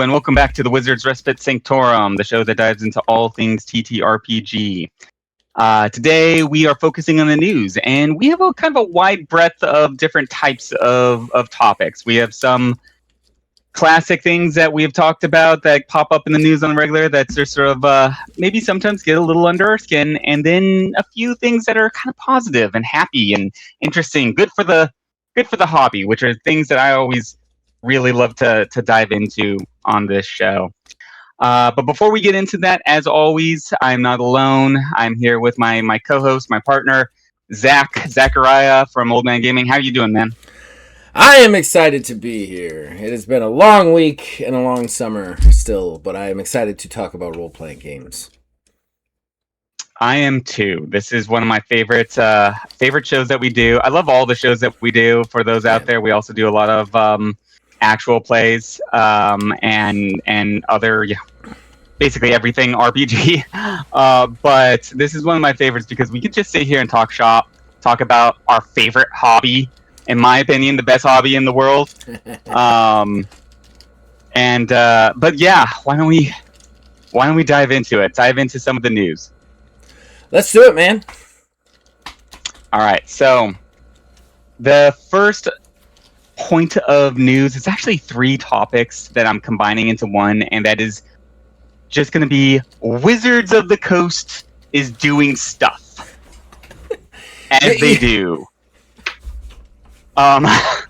and welcome back to the Wizards Respite Sanctorum, the show that dives into all things TTRPG. Today, we are focusing on the news, and we have a kind of a wide breadth of different types of topics. We have some classic things that we have talked about that pop up in the news on the regular that sort of maybe sometimes get a little under our skin, and then a few things that are kind of positive and happy and interesting, good for the hobby, which are things that I always really love to dive into on this show. But before we get into that, as always, I'm not alone. I'm here with my co-host, my partner, Zachariah from Old Man Gaming. How you doing, man? I am excited to be here. It has been a long week and a long summer still, but I am excited to talk about role-playing games. I am too. This is one of my favorite shows that we do. I love all the shows that we do. For those out there, we also do a lot of actual plays and other, basically everything RPG. But this is one of my favorites because we could just sit here and talk shop, talk about our favorite hobby. In my opinion, the best hobby in the world. But yeah, why don't we dive into it? Dive into some of the news. Let's do it, man. All right. So the first point of news is actually three topics that I'm combining into one, and that is just going to be Wizards of the Coast is doing stuff as they do. I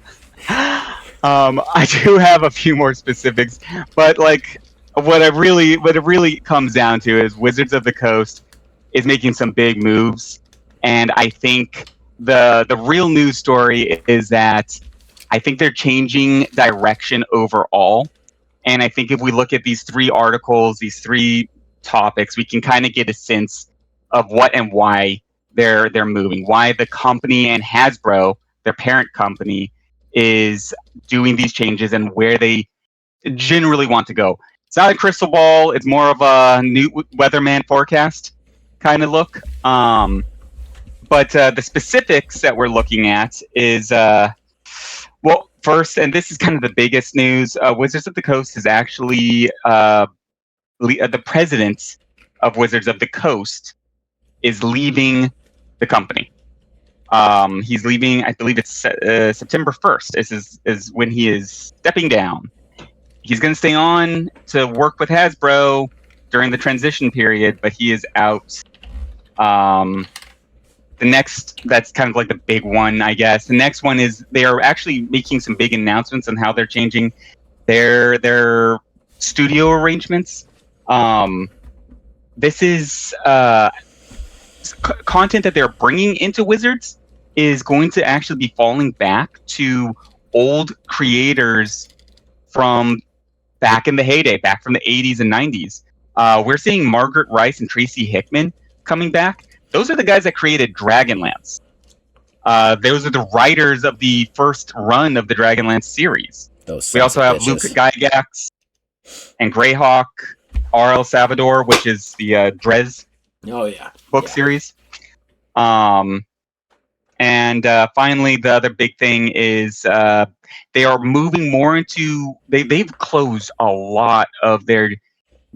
do have a few more specifics, but like what it really comes down to is Wizards of the Coast is making some big moves, and I think the real news story is that I think they're changing direction overall. And I think if we look at these three articles, these three topics, we can kind of get a sense of what and why they're moving, why the company and Hasbro, their parent company, is doing these changes and where they generally want to go. It's not a crystal ball. It's more of a new weatherman forecast kind of look. But the specifics that we're looking at is... well, first, and this is kind of the biggest news, Wizards of the Coast is actually the president of Wizards of the Coast is leaving the company. He's leaving, I believe it's September 1st is when he is stepping down. He's going to stay on to work with Hasbro during the transition period, but he is out. The next, that's kind of like the big one, I guess. The next one is they are actually making some big announcements on how they're changing their studio arrangements. This is content that they're bringing into Wizards is going to actually be falling back to old creators from back in the heyday, back from the 80s and 90s. We're seeing Margaret Rice and Tracy Hickman coming back. Those are the guys that created Dragonlance. Those are the writers of the first run of the Dragonlance series. We also have Luke Gygax and Greyhawk, R.L. Salvador, which is the Dres book series. And finally, the other big thing is they are moving more into... They've closed a lot of their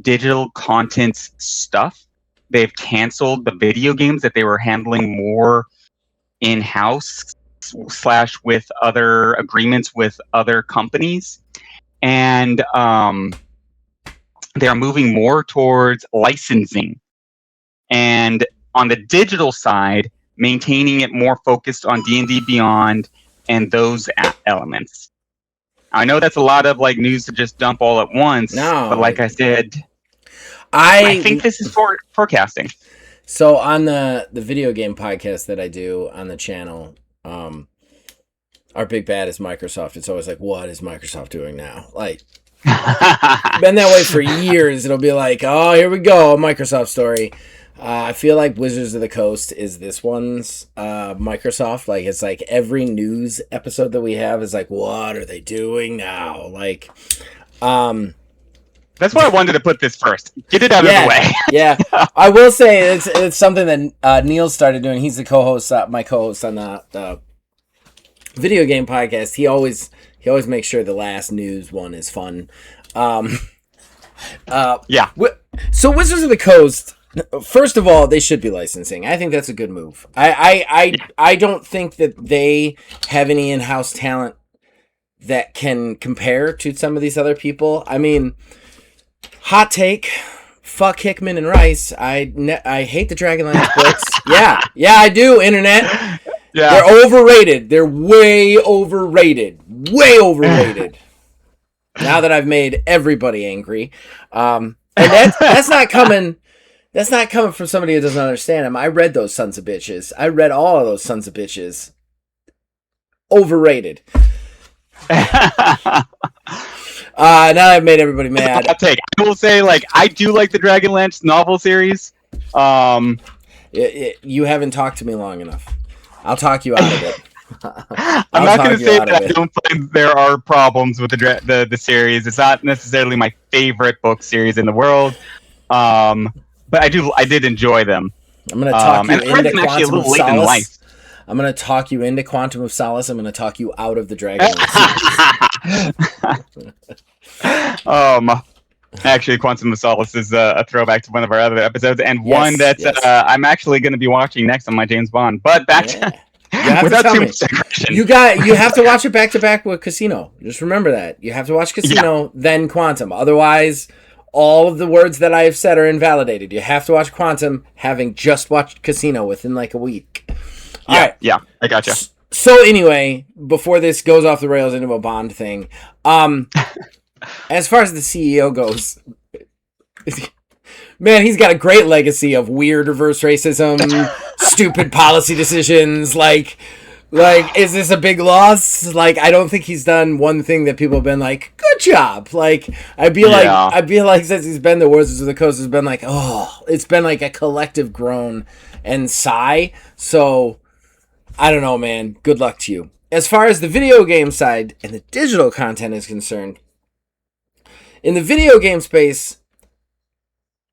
digital content stuff. They've canceled the video games that they were handling more in-house / with other agreements with other companies. And they're moving more towards licensing. And on the digital side, maintaining it more focused on D&D Beyond and those elements. I know that's a lot of like news to just dump all at once, but like I said... I think this is forecasting. So on the video game podcast that I do on the channel, our big bad is Microsoft. It's always like, what is Microsoft doing now? Like, been that way for years. It'll be like, oh, here we go, a Microsoft story. I feel like Wizards of the Coast is this one's Microsoft. Like, it's like every news episode that we have is like, what are they doing now? Like, that's why I wanted to put this first. Get it out of the way. Yeah. I will say it's something that Neil started doing. He's the co-host, my co-host on the video game podcast. He always He always makes sure the last news one is fun. Yeah. So Wizards of the Coast, first of all, they should be licensing. I think that's a good move. I don't think that they have any in-house talent that can compare to some of these other people. I mean, hot take, fuck Hickman and Rice. I hate the Dragonlance books. Yeah, I do, internet. Yeah. They're overrated. They're way overrated. Way overrated. Now that I've made everybody angry. And that's not coming from somebody who doesn't understand them. I read those sons of bitches. I read all of those sons of bitches. Overrated. Now I've made everybody mad. I'll take. I will say, like, I do like the Dragonlance novel series. You haven't talked to me long enough. I'll talk you out of it. I'm not going to say that I don't find there are problems with the series. It's not necessarily my favorite book series in the world, but I did enjoy them. I'm going to talk you into Quantum of Solace. I'm going to talk you into Quantum of Solace. I'm going to talk you out of the Dragonlance series. Actually, Quantum of Solace is a throwback to one of our other episodes, and one that I'm actually going to be watching next on my James Bond. But back to... Without too much digression. You have to watch it back to back with Casino. Just remember that. You have to watch Casino, then Quantum. Otherwise, all of the words that I have said are invalidated. You have to watch Quantum having just watched Casino within like a week. All right. Yeah, I gotcha. So anyway, before this goes off the rails into a Bond thing, as far as the CEO goes, man, he's got a great legacy of weird reverse racism, stupid policy decisions. Like, is this a big loss? Like, I don't think he's done one thing that people have been like, good job. Like, I feel like since he's been the Wizards of the Coast, has been like, oh, it's been like a collective groan and sigh. So, I don't know, man. Good luck to you. As far as the video game side and the digital content is concerned, in the video game space,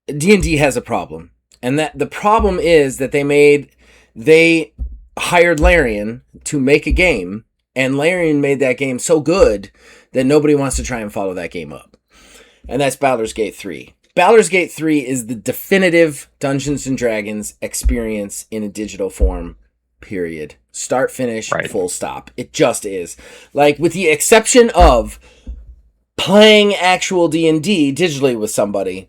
D&D has a problem, and that the problem is that they hired Larian to make a game, and Larian made that game so good that nobody wants to try and follow that game up. And that's Baldur's Gate 3. Baldur's Gate 3 is the definitive Dungeons & Dragons experience in a digital form, period. Start, finish, full stop. It just is. Like, with the exception of playing actual D&D digitally with somebody,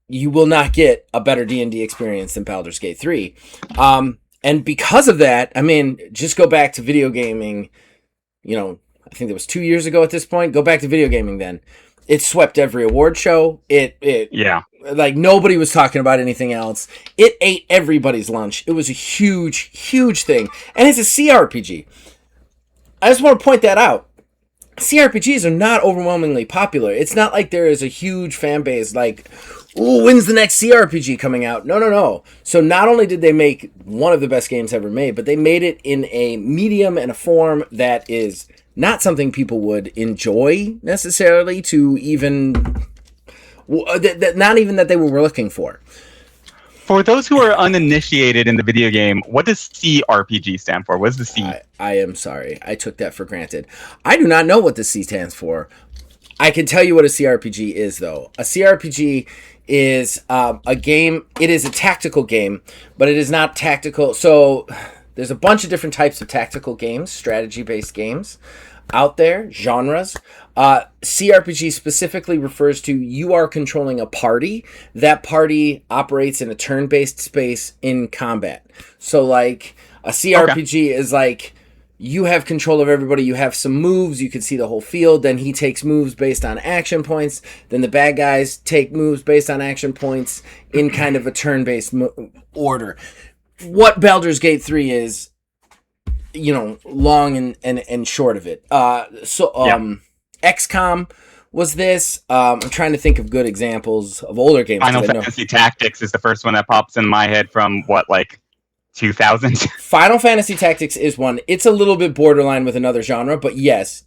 you will not get a better D&D experience than Baldur's Gate 3. And because of that, I mean, just go back to video gaming, I think it was 2 years ago at this point. Go back to video gaming then. It swept every award show. Like, nobody was talking about anything else. It ate everybody's lunch. It was a huge, huge thing. And it's a CRPG. I just want to point that out. CRPGs are not overwhelmingly popular. It's not like there is a huge fan base like, ooh, when's the next CRPG coming out? No. So not only did they make one of the best games ever made, but they made it in a medium and a form that is not something people would enjoy necessarily to even... not even that they were looking for. For those who are uninitiated in the video game, what does CRPG stand for? What does the C? I am sorry. I took that for granted. I do not know what the C stands for. I can tell you what a CRPG is, though. A CRPG is a game. It is a tactical game, but it is not tactical. So there's a bunch of different types of tactical games, strategy-based games out there, genres. CRPG specifically refers to you are controlling a party. That party operates in a turn-based space in combat. So, like, a CRPG is like you have control of everybody. You have some moves. You can see the whole field. Then he takes moves based on action points. Then the bad guys take moves based on action points in kind of a turn-based order. What Baldur's Gate 3 is, long and short of it. XCOM was this. I'm trying to think of good examples of older games. Final Fantasy Tactics is the first one that pops in my head from 2000? Final Fantasy Tactics is one. It's a little bit borderline with another genre, but yes,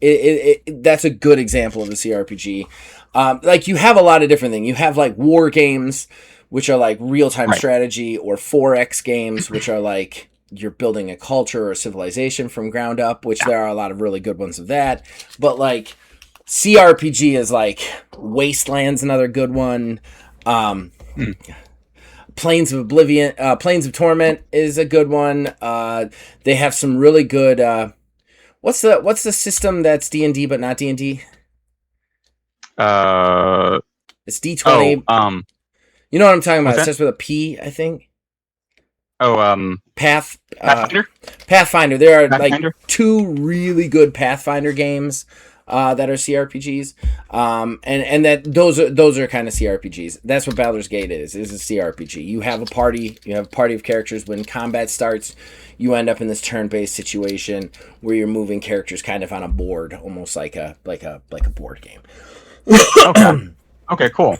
that's a good example of a CRPG. Like, you have a lot of different things. You have like war games, which are like real-time strategy, or 4X games, which are like you're building a culture or civilization from ground up, which there are a lot of really good ones of that. But like CRPG is like Wasteland's another good one. Plains of Oblivion, Plains of Torment is a good one. They have some really good. What's the system that's D&D but not D&D? It's D20. You know what I'm talking about? It starts with a P, I think. Pathfinder. Pathfinder. There are Pathfinder? like 2 really good Pathfinder games that are CRPGs, and that those are kind of CRPGs. That's what Baldur's Gate is a CRPG. You have a party of characters. When combat starts, you end up in this turn-based situation where you're moving characters kind of on a board, almost like a board game. Okay, cool.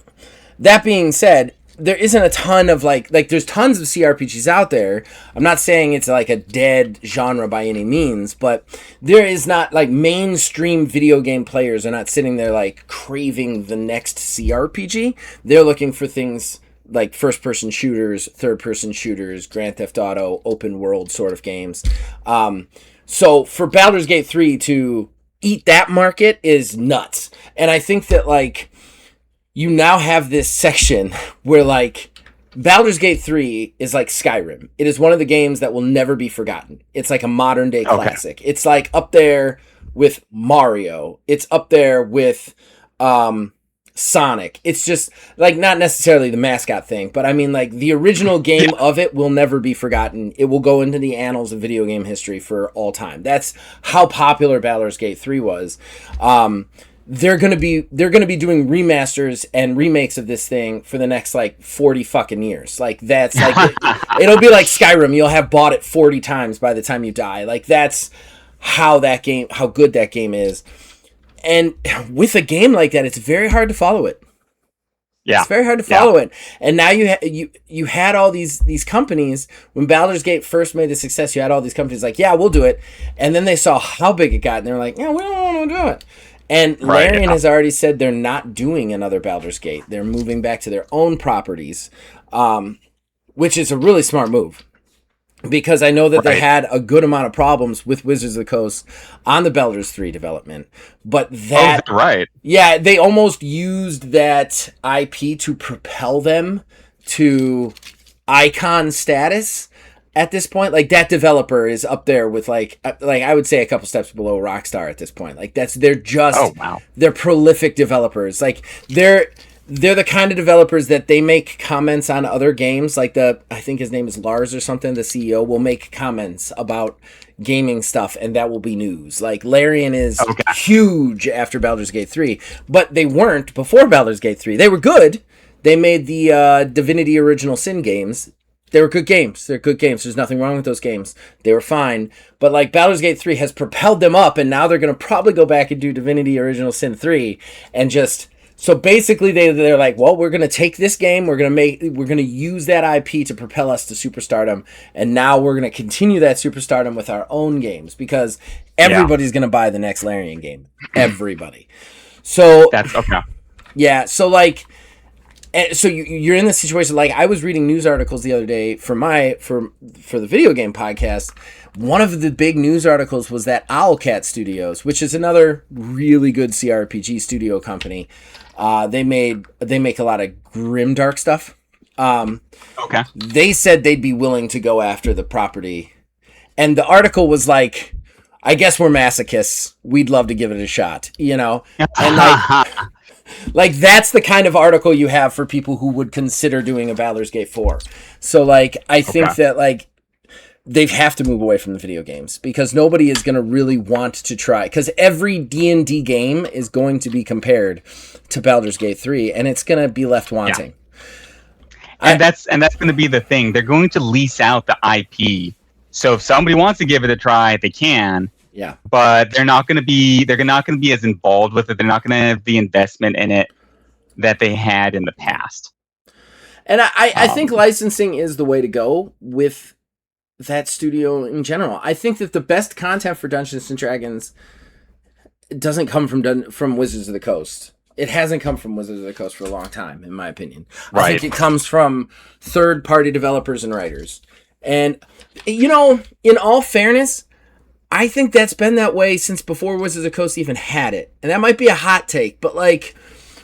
That being said, there isn't a ton of like there's tons of CRPGs out there. I'm not saying it's like a dead genre by any means, but there is not like mainstream video game players are not sitting there like craving the next CRPG. They're looking for things like first-person shooters, third-person shooters, Grand Theft Auto, open world sort of games. So for Baldur's Gate 3 to eat that market is nuts. And I think that like you now have this section where, like, Baldur's Gate 3 is like Skyrim. It is one of the games that will never be forgotten. It's like a modern-day classic. It's, like, up there with Mario. It's up there with Sonic. It's just, like, not necessarily the mascot thing, but, I mean, like, the original game of it will never be forgotten. It will go into the annals of video game history for all time. That's how popular Baldur's Gate 3 was. They're gonna be doing remasters and remakes of this thing for the next like 40 fucking years. Like that's like it'll be like Skyrim. You'll have bought it 40 times by the time you die. Like that's how good that game is. And with a game like that, it's very hard to follow it. Yeah, it's very hard to follow it. And now you had all these companies when Baldur's Gate first made the success. You had all these companies like, yeah, we'll do it. And then they saw how big it got, and they're like, yeah, we don't want to do it. And Larian has already said they're not doing another Baldur's Gate. They're moving back to their own properties, which is a really smart move. Because I know that they had a good amount of problems with Wizards of the Coast on the Baldur's 3 development. But that... Oh, right. Yeah, they almost used that IP to propel them to icon status. At this point, like that developer is up there with like I would say a couple steps below Rockstar at this point. Like they're prolific developers. Like they're the kind of developers that they make comments on other games. Like I think his name is Lars or something. The CEO will make comments about gaming stuff, and that will be news. Like Larian is huge after Baldur's Gate 3, but they weren't before Baldur's Gate 3. They were good. They made the Divinity Original Sin games. They were good games. They're good games. There's nothing wrong with those games. They were fine. But like Baldur's Gate 3 has propelled them up, and now they're going to probably go back and do Divinity Original Sin 3 and just... So basically they're like, well, we're going to take this game, we're going to use that IP to propel us to superstardom, and now we're going to continue that superstardom with our own games because everybody's going to buy the next Larian game. Everybody. So that's okay. Yeah, so like so you're in this situation. Like I was reading news articles the other day for the video game podcast. One of the big news articles was that Owlcat Studios, which is another really good CRPG studio company. They make a lot of grimdark stuff. They said they'd be willing to go after the property, and the article was like, "I guess we're masochists. We'd love to give it a shot," you know, and like. Like, that's the kind of article you have for people who would consider doing a Baldur's Gate 4. So, like, I think that, like, they have to move away from the video games because nobody is going to really want to try. Because every D&D game is going to be compared to Baldur's Gate 3, and it's going to be left wanting. Yeah. And that's going to be the thing. They're going to lease out the IP. So if somebody wants to give it a try, they can. Yeah, but they're not going to be as involved with it. They're not going to have the investment in it that they had in the past. And I think licensing is the way to go with that studio in general. I think that the best content for Dungeons and Dragons doesn't come from Wizards of the Coast. It hasn't come from Wizards of the Coast for a long time, in my opinion. I think it comes from third-party developers and writers. And, you know, in all fairness, I think that's been that way since before Wizards of the Coast even had it. And that might be a hot take, but like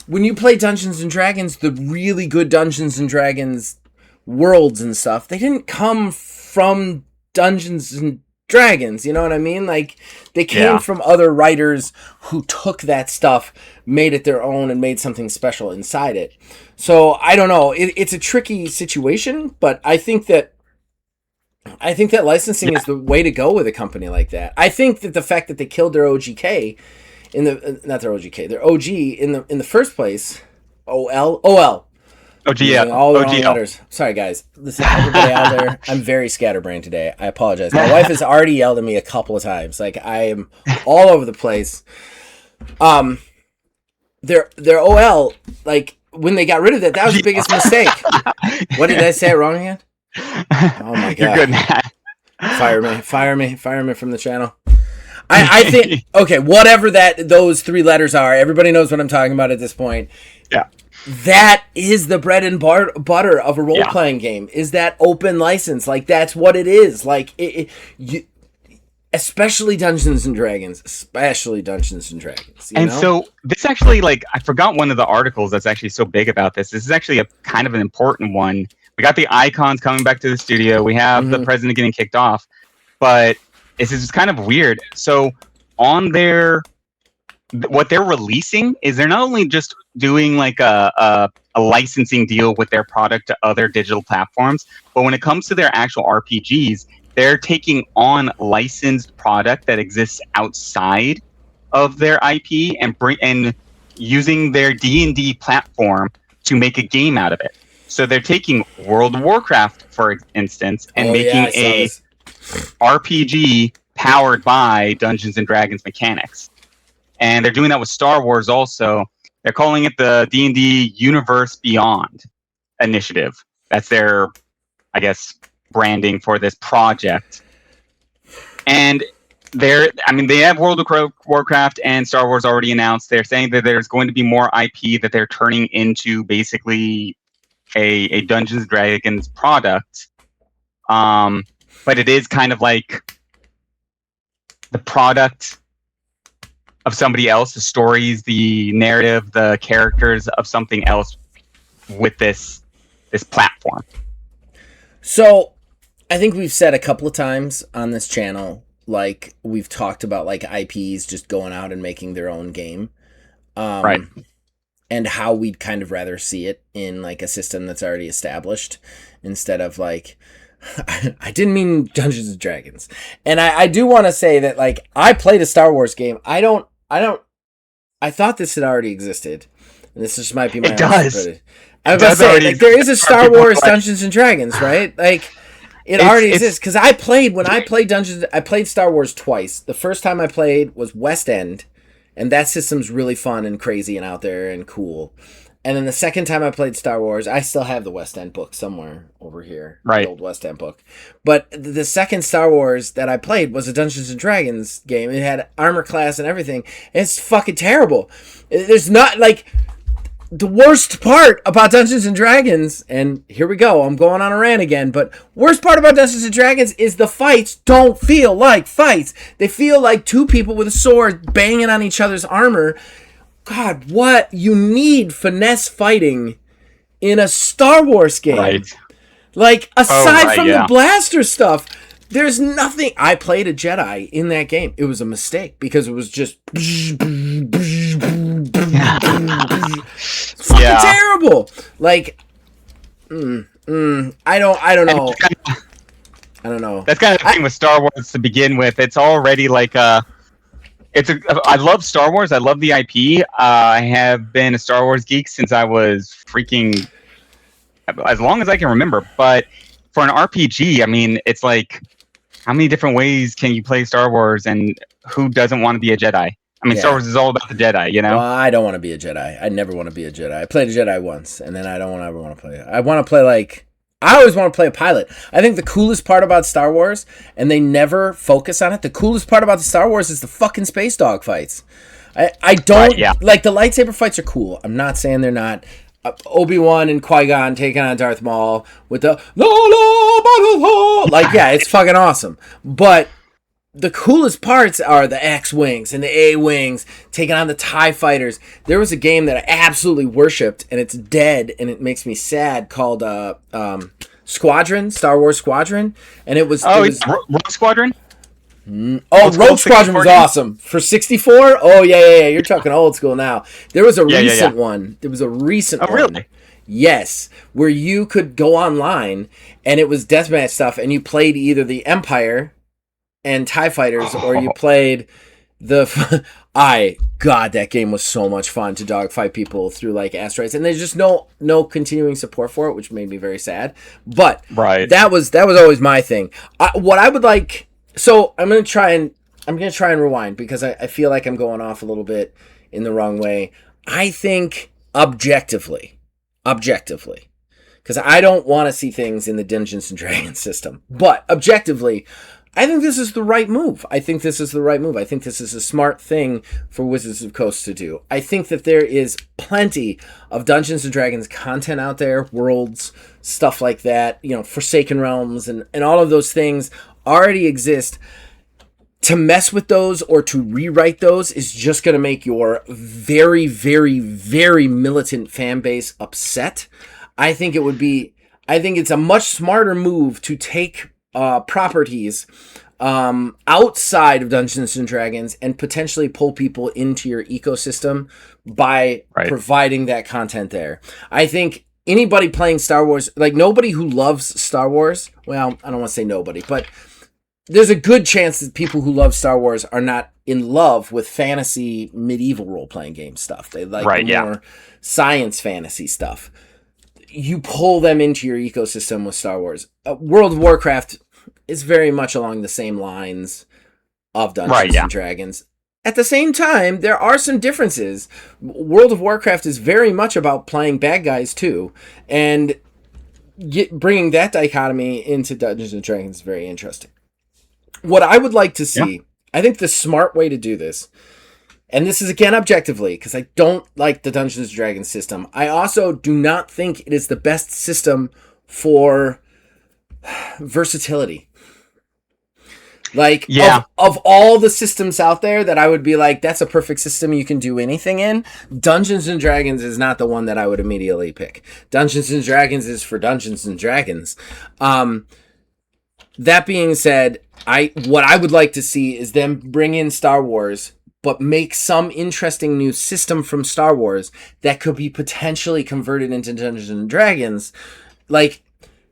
when you play Dungeons and Dragons, the really good Dungeons and Dragons worlds and stuff, they didn't come from Dungeons and Dragons, you know what I mean? Like they came from other writers who took that stuff, made it their own, and made something special inside it. So I don't know. It's a tricky situation, but I think that licensing is the way to go with a company like that. I think that the fact that they killed their OGK their OG in the first place, OL. OGL. All the wrong letters. Sorry, guys. Listen, everybody out there, I'm very scatterbrained today. I apologize. My wife has already yelled at me a couple of times. Like, I am all over the place. Their OL, like, when they got rid of that was the biggest mistake. What did I say it wrong again? Oh, my God. You're good, Matt. Fire me from the channel. I think, okay, whatever those three letters are, everybody knows what I'm talking about at this point. Yeah. That is the bread and butter of a role-playing game, is that open license. Like, that's what it is. Like, especially Dungeons and Dragons. You know? So, this actually, like, I forgot one of the articles that's actually so big about this. This is actually a kind of an important one. We got the icons coming back to the studio. We have the president getting kicked off. But this is kind of weird. So, on what they're releasing is they're not only just doing like a licensing deal with their product to other digital platforms, but when it comes to their actual RPGs, they're taking on licensed product that exists outside of their IP and using their D&D platform to make a game out of it. So they're taking World of Warcraft, for instance, and making a RPG powered by Dungeons and Dragons mechanics. And they're doing that with Star Wars also. They're calling it the D&D Universe Beyond initiative. That's their, I guess, branding for this project. And they have World of Warcraft and Star Wars already announced. They're saying that there's going to be more IP that they're turning into basically a Dungeons & Dragons product. But it is kind of like the product of somebody else, the stories, the narrative, the characters of something else with this platform. So I think we've said a couple of times on this channel, like we've talked about like IPs just going out and making their own game. Right. And how we'd kind of rather see it in like a system that's already established instead of like, I didn't mean Dungeons and Dragons. And I do want to say that like I played a Star Wars game. I thought this had already existed. And this just might be my It does. I was about to say, like, there is a Star Wars Dungeons and Dragons, right? Like, it already exists. Because I played Star Wars twice. The first time I played was West End, and that system's really fun and crazy and out there and cool. And then the second time I played Star Wars, I still have the West End book somewhere over here. Right. The old West End book. But the second Star Wars that I played was a Dungeons and Dragons game. It had armor class and everything. It's fucking terrible. There's not, like, the worst part about Dungeons and Dragons, and here we go, I'm going on a rant again, but worst part about Dungeons and Dragons is the fights don't feel like fights. They feel like two people with a sword banging on each other's armor. God, what? You need finesse fighting in a Star Wars game. Right. Like, aside from the blaster stuff, there's nothing. I played a Jedi in that game. It was a mistake because it was just fucking terrible. Like, I don't know. I don't know. That's kind of the thing with Star Wars to begin with. It's already like I love Star Wars. I love the IP. I have been a Star Wars geek since I was freaking as long as I can remember. But for an RPG, I mean, it's like, how many different ways can you play Star Wars, and who doesn't want to be a Jedi? I mean, Star Wars is all about the Jedi, you know? Well, I don't want to be a Jedi. I never want to be a Jedi. I played a Jedi once, and then I don't ever want to play it. I want to play like... I always want to play a pilot. I think the coolest part about Star Wars, and they never focus on it, the coolest part about the Star Wars is the fucking space dog fights. I don't... Like, the lightsaber fights are cool. I'm not saying they're not. Obi-Wan and Qui-Gon taking on Darth Maul with the La La like, yeah, it's fucking awesome. But the coolest parts are the X-Wings and the A-Wings taking on the TIE fighters. There was a game that I absolutely worshipped, and it's dead, and it makes me sad, called Squadron, Star Wars Squadron. And it was... Rogue Squadron? Rogue Squadron was awesome. For 64? Oh, yeah. You're talking old school now. There was a recent one. There was a recent one. Oh, really? Yes, where you could go online, and it was deathmatch stuff, and you played either the Empire and TIE fighters, or you played the... God, that game was so much fun to dogfight people through, like, asteroids, and there's just no continuing support for it, which made me very sad. But that was always my thing. What I would like... So I'm gonna try and rewind, because I feel like I'm going off a little bit in the wrong way. I think objectively, because I don't want to see things in the Dungeons and Dragons system, but objectively, I think this is the right move. I think this is a smart thing for Wizards of Coast to do. I think that there is plenty of Dungeons and Dragons content out there, worlds, stuff like that, Forsaken Realms, and all of those things already exist. To mess with those or to rewrite those is just going to make your very, very, very militant fan base upset. I think it's a much smarter move to take properties outside of Dungeons and Dragons and potentially pull people into your ecosystem by providing that content there. I think anybody playing Star Wars, like nobody who loves Star Wars, well, I don't want to say nobody, but there's a good chance that people who love Star Wars are not in love with fantasy medieval role-playing game stuff. They like more science fantasy stuff. You pull them into your ecosystem with Star Wars. World of Warcraft is very much along the same lines of Dungeons and Dragons. At the same time, there are some differences. World of Warcraft is very much about playing bad guys too, and bringing that dichotomy into Dungeons and Dragons is very interesting. What I would like to see, I think the smart way to do this, and this is again objectively, because I don't like the Dungeons and Dragons system. I also do not think it is the best system for versatility. Like, of all the systems out there that I would be like, that's a perfect system you can do anything in, Dungeons and Dragons is not the one that I would immediately pick. Dungeons and Dragons is for Dungeons and Dragons. That being said, what I would like to see is them bring in Star Wars, but make some interesting new system from Star Wars that could be potentially converted into Dungeons and Dragons. Like,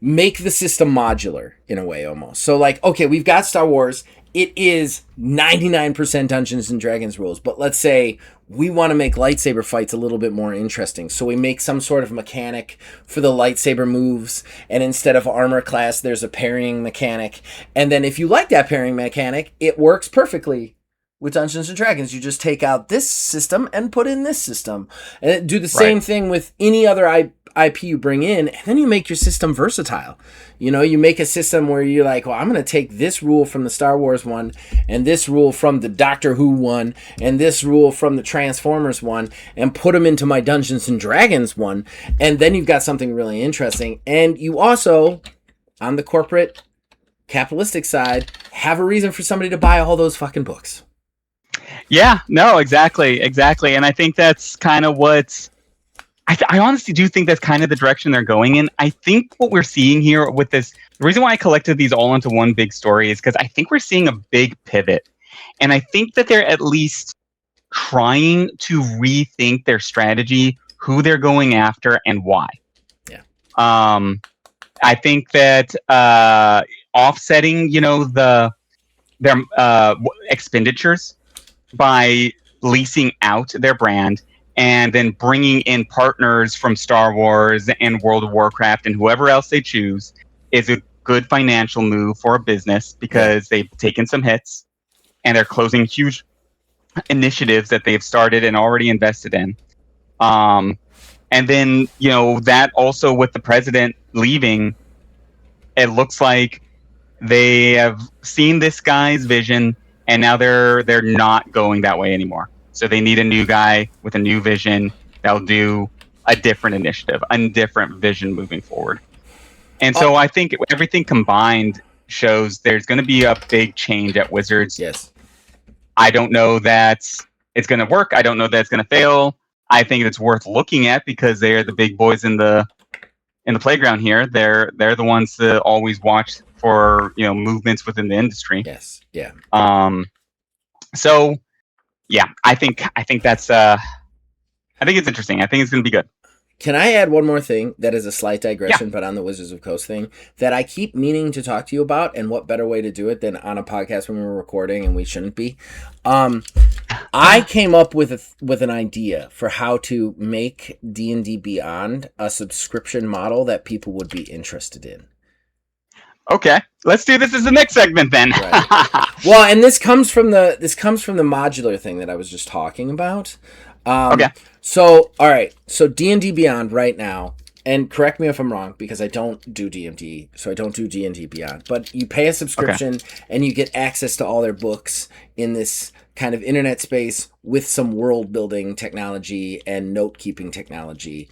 make the system modular in a way almost. So like, okay, we've got Star Wars. It is 99% Dungeons and Dragons rules, but let's say we want to make lightsaber fights a little bit more interesting. So we make some sort of mechanic for the lightsaber moves, and instead of armor class, there's a parrying mechanic. And then if you like that parrying mechanic, it works perfectly with Dungeons and Dragons. You just take out this system and put in this system. And do the same thing with any other IP you bring in, and then you make your system versatile. You make a system where you're like, well, I'm going to take this rule from the Star Wars one, and this rule from the Doctor Who one, and this rule from the Transformers one, and put them into my Dungeons and Dragons one, and then you've got something really interesting. And you also, on the corporate capitalistic side, have a reason for somebody to buy all those fucking books. Yeah, no, exactly. And I think that's kind of what's... I honestly do think that's kind of the direction they're going in. I think what we're seeing here with this... The reason why I collected these all into one big story is because I think we're seeing a big pivot. And I think that they're at least trying to rethink their strategy, who they're going after, and why. Yeah. I think that offsetting, their expenditures by leasing out their brand and then bringing in partners from Star Wars and World of Warcraft and whoever else they choose is a good financial move for a business, because they've taken some hits and they're closing huge initiatives that they've started and already invested in. And then, that also with the president leaving, it looks like they have seen this guy's vision, and now they're not going that way anymore. So they need a new guy with a new vision that'll do a different initiative, a different vision moving forward. And so I think everything combined shows there's going to be a big change at Wizards. Yes. I don't know that it's going to work. I don't know that it's going to fail. I think it's worth looking at because they're the big boys in the playground here. They're the ones to always watch for, movements within the industry. Yes. Yeah. So yeah, I think that's I think it's interesting. I think it's going to be good. Can I add one more thing that is a slight digression, but on the Wizards of Coast thing that I keep meaning to talk to you about, and what better way to do it than on a podcast when we're recording and we shouldn't be. I came up with an idea for how to make D&D Beyond a subscription model that people would be interested in. Okay, let's do this as the next segment then. Right. Well, and this comes from the modular thing that I was just talking about. Okay. So, all right. So D&D Beyond right now, and correct me if I'm wrong because I don't do D&D, so I don't do D&D Beyond. But you pay a subscription and you get access to all their books in this kind of internet space with some world building technology and note keeping technology,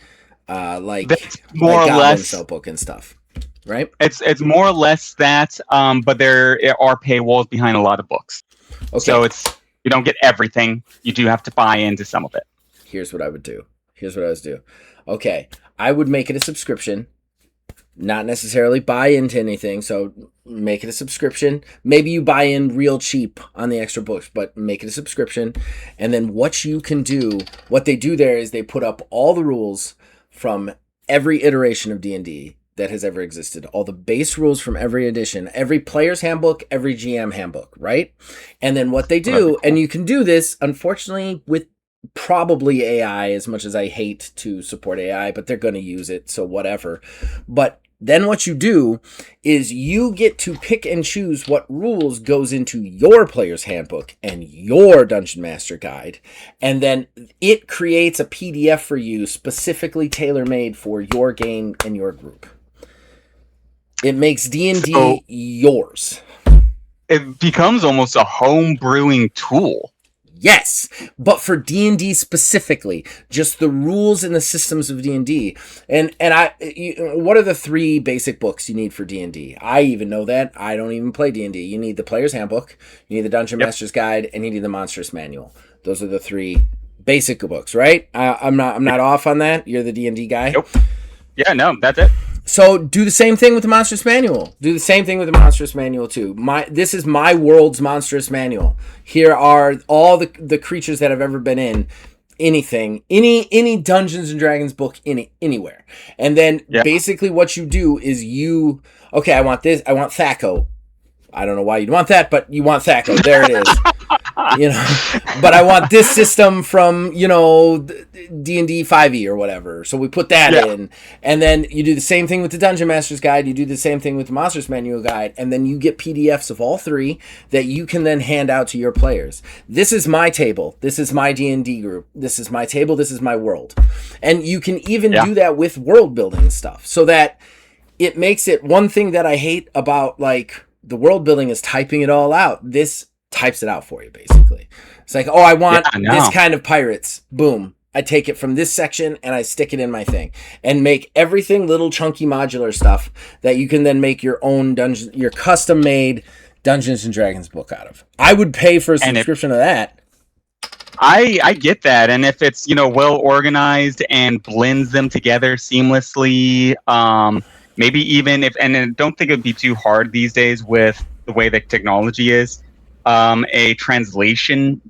that's more or less notebook and stuff. Right? It's more or less that, but there are paywalls behind a lot of books. Okay. So you don't get everything. You do have to buy into some of it. Here's what I would do. Okay, I would make it a subscription, not necessarily buy into anything. So make it a subscription. Maybe you buy in real cheap on the extra books, but make it a subscription. And then what they do there is they put up all the rules from every iteration of D&D that has ever existed. All the base rules from every edition, every player's handbook, every GM handbook, right? And then what they do, and you can do this, unfortunately, with probably AI, as much as I hate to support AI, but they're going to use it, so whatever. But then what you do is you get to pick and choose what rules goes into your player's handbook and your Dungeon Master Guide. And then it creates a PDF for you specifically tailor-made for your game and your group. It makes D&D yours. It becomes almost a home brewing tool. Yes, but for D&D specifically, just the rules and the systems of D&D. And what are the 3 basic books you need for D&D? I even know that. I don't even play D&D. You need the Player's Handbook, you need the Dungeon Master's Guide, and you need the Monstrous Manual. Those are the 3 basic books, right? I'm not off on that. You're the D&D guy. Nope. Yeah, no, that's it. So do the same thing with the Monstrous Manual. Do the same thing with the Monstrous Manual too. This is my world's Monstrous Manual. Here are all the creatures that have ever been in anything, any Dungeons and Dragons book anywhere. And then basically what you do is I want this. I want Thaco. I don't know why you'd want that, but you want Thaco. There it is. But I want this system from, D&D 5e or whatever. So we put that in. And then you do the same thing with the Dungeon Master's Guide. You do the same thing with the Monsters Manual Guide. And then you get PDFs of all 3 that you can then hand out to your players. This is my table. This is my D&D group. This is my table. This is my world. And you can even do that with world building stuff so that it makes it one thing that I hate about the world building is typing it all out. This types it out for you, basically. It's like, I want this kind of pirates. Boom. I take it from this section and I stick it in my thing. And make everything little chunky modular stuff that you can then make your own your custom-made Dungeons & Dragons book out of. I would pay for a subscription of that. I get that. And if it's, well organized and blends them together seamlessly, maybe even and I don't think it'd be too hard these days with the way that technology is. A translation,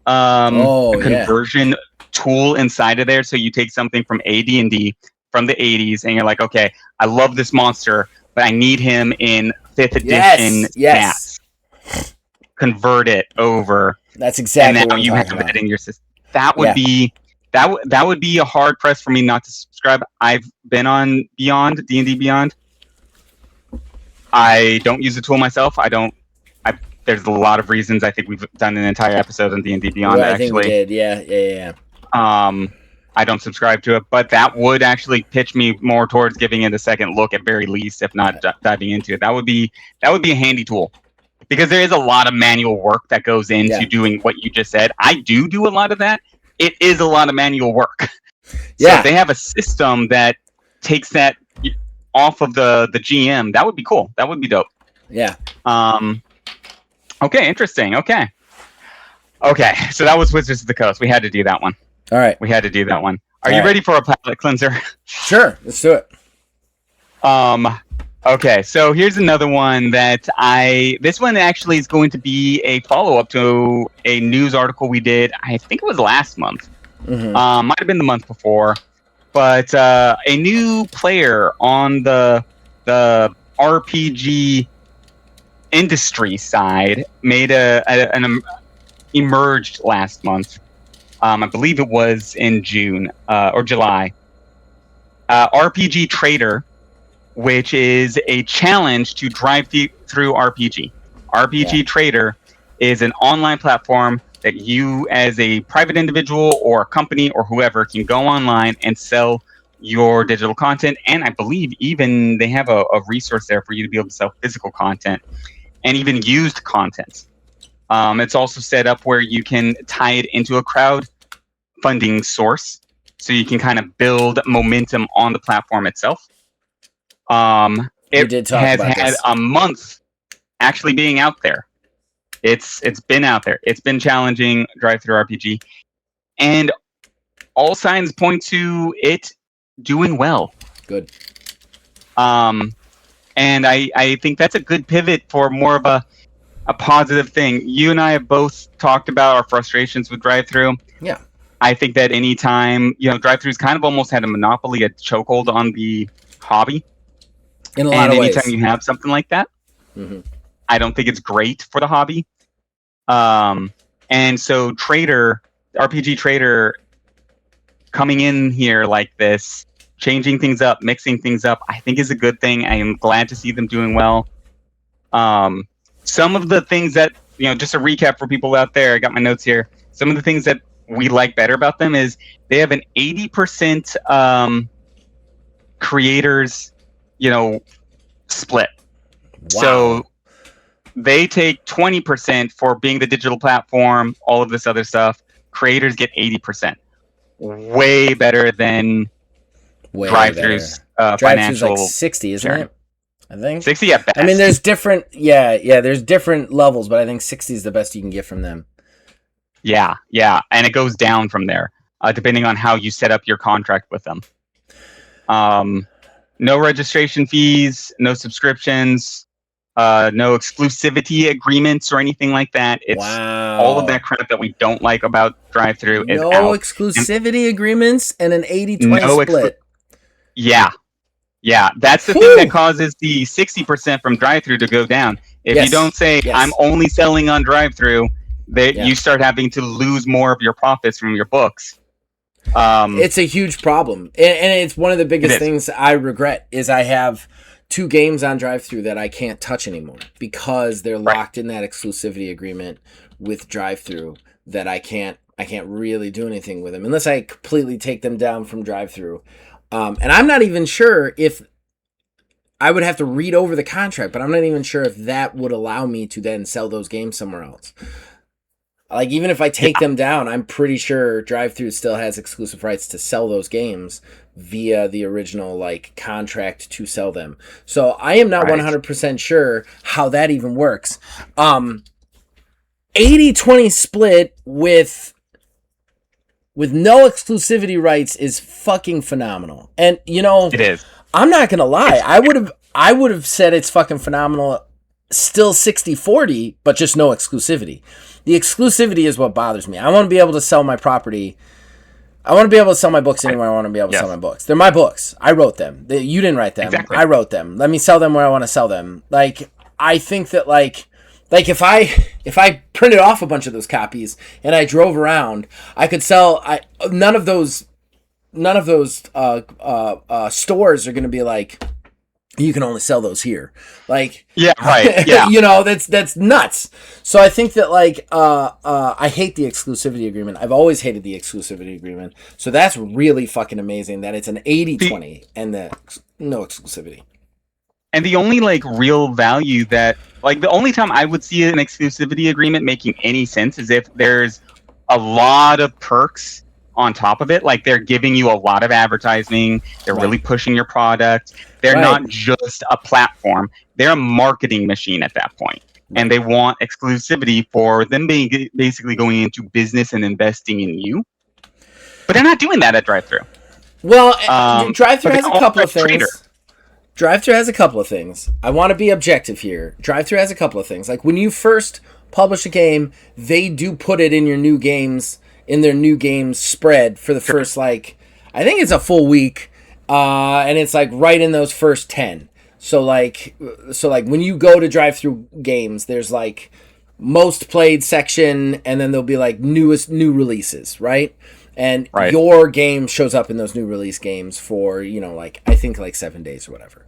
conversion tool inside of there. So you take something from AD&D from the 80s, and you're like, okay, I love this monster, but I need him in 5th edition. Yes. Convert it over. That's exactly and now what you have that in your system. That would be that would be a hard press for me not to subscribe. I've been on Beyond, D&D Beyond. I don't use the tool myself. There's a lot of reasons. I think we've done an entire episode on D&D Beyond. I think we did. Yeah. I don't subscribe to it, but that would actually pitch me more towards giving it a second look at very least, if not diving into it. That would be a handy tool because there is a lot of manual work that goes into doing what you just said. I do a lot of that. It is a lot of manual work. So if they have a system that takes that off of the GM, that would be cool. That would be dope. Yeah. Okay, interesting. Okay, so that was Wizards of the Coast. We had to do that one. All right. We had to do that one. Are you ready for a palate cleanser? Sure, let's do it. Okay, so here's another one that this one actually is going to be a follow-up to a news article we did, I think it was last month. Mm-hmm. Might have been the month before. But a new player on the RPG industry side made an emerged last month. I believe it was in June or July. RPG Trader, which is a challenge to drive through RPG. RPG Trader is an online platform that you, as a private individual or a company or whoever, can go online and sell your digital content. And I believe even they have a resource there for you to be able to sell physical content and even used content. It's also set up where you can tie it into a crowdfunding source, so you can kind of build momentum on the platform itself. It has had a month actually being out there. It's been out there. It's been challenging drive-through RPG, and all signs point to it doing well. Good. And I think that's a good pivot for more of a positive thing. You and I have both talked about our frustrations with drive-through. Yeah. I think that anytime, drive-throughs kind of almost had a monopoly, a chokehold on the hobby. In a lot of ways. And anytime you have something like that, I don't think it's great for the hobby. And so RPG Trader coming in here like this, changing things up, mixing things up, I think is a good thing. I am glad to see them doing well. Some of the things that, just a recap for people out there, I got my notes here. Some of the things that we like better about them is they have an 80% creators, split. Wow. So they take 20% for being the digital platform, all of this other stuff. Creators get 80%. Way better than drive-throughs. Drive-throughs like 60, isn't it? I think 60 at best. I mean, there's different, there's different levels, but I think 60 is the best you can get from them. Yeah, and it goes down from there, depending on how you set up your contract with them. No registration fees, no subscriptions, no exclusivity agreements or anything like that. It's all of that crap that we don't like about drive-through is out. No exclusivity agreements and an 80-20 split. Yeah, that's the thing that causes the 60% from drive-through to go down. If you don't say, I'm only selling on drive-through, you start having to lose more of your profits from your books. It's a huge problem. And it's one of the biggest things I regret is I have 2 games on drive-through that I can't touch anymore because they're locked in that exclusivity agreement with drive-through that I can't really do anything with them unless I completely take them down from drive-through. And I'm not even sure if I would have to read over the contract, but I'm not even sure if that would allow me to then sell those games somewhere else. Like, even if I take them down, I'm pretty sure drive-through still has exclusive rights to sell those games via the original, contract to sell them. So I am not 100% sure how that even works. 80-20 split with no exclusivity rights is fucking phenomenal. And, it is. I'm not going to lie. I would have said it's fucking phenomenal, still 60-40, but just no exclusivity. The exclusivity is what bothers me. I want to be able to sell my property. I want to be able to sell my books anywhere I want to be able to sell my books. They're my books. I wrote them. You didn't write them. Exactly. I wrote them. Let me sell them where I want to sell them. I think that if I printed off a bunch of those copies and I drove around, I could sell. None of those stores are going to be like, you can only sell those here. That's nuts. So I think that I hate the exclusivity agreement. I've always hated the exclusivity agreement. So that's really fucking amazing that it's an 80-20 and no exclusivity. And the only real value that the only time I would see an exclusivity agreement making any sense is if there's a lot of perks on top of it. Like they're giving you a lot of advertising. They're really pushing your product. They're not just a platform. They're a marketing machine at that point. And they want exclusivity for them being basically going into business and investing in you. But they're not doing that at drive-thru. Well, drive-thru has a couple of things. Drive-thru has a couple of things. I want to be objective here. Drive-thru has a couple of things. Like when you first publish a game, they do put it in your new games, in their new games spread for the first, like, I think it's a full week, and it's like right in those first 10. So like when you go to drive-thru games, there's like most played section, and then there'll be like new releases, right? And your game shows up in those new release games for, you know, like, I think like 7 days or whatever,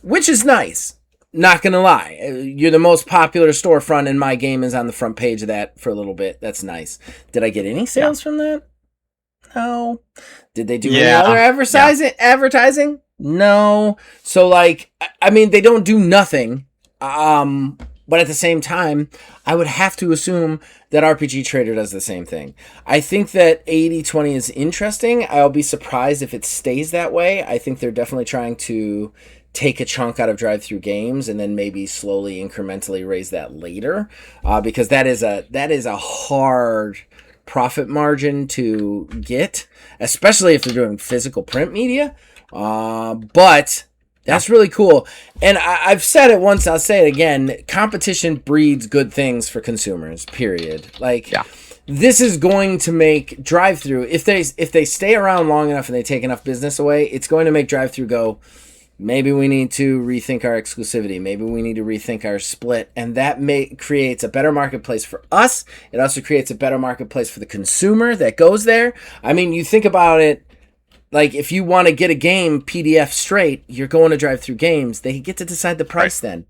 which is nice. Not going to lie. You're the most popular storefront, and my game is on the front page of that for a little bit. That's nice. Did I get any sales from that? No. Did they do any other advertising? No. So, like, I mean, they don't do nothing. But at the same time, I would have to assume that RPG Trader does the same thing. I think that 80/20 is interesting. I'll be surprised if it stays that way. I think they're definitely trying to take a chunk out of drive-thru games and then maybe slowly, incrementally raise that later, because that is a hard profit margin to get, especially if they're doing physical print media. But that's really cool. And I've said it once, I'll say it again. Competition breeds good things for consumers, period. Like, this is going to make drive-thru, if they stay around long enough and they take enough business away, it's going to make drive-thru go, maybe we need to rethink our exclusivity. Maybe we need to rethink our split. And that creates a better marketplace for us. It also creates a better marketplace for the consumer that goes there. I mean, you think about it, like, if you want to get a game PDF straight, you're going to drive-thru games. They get to decide the price then.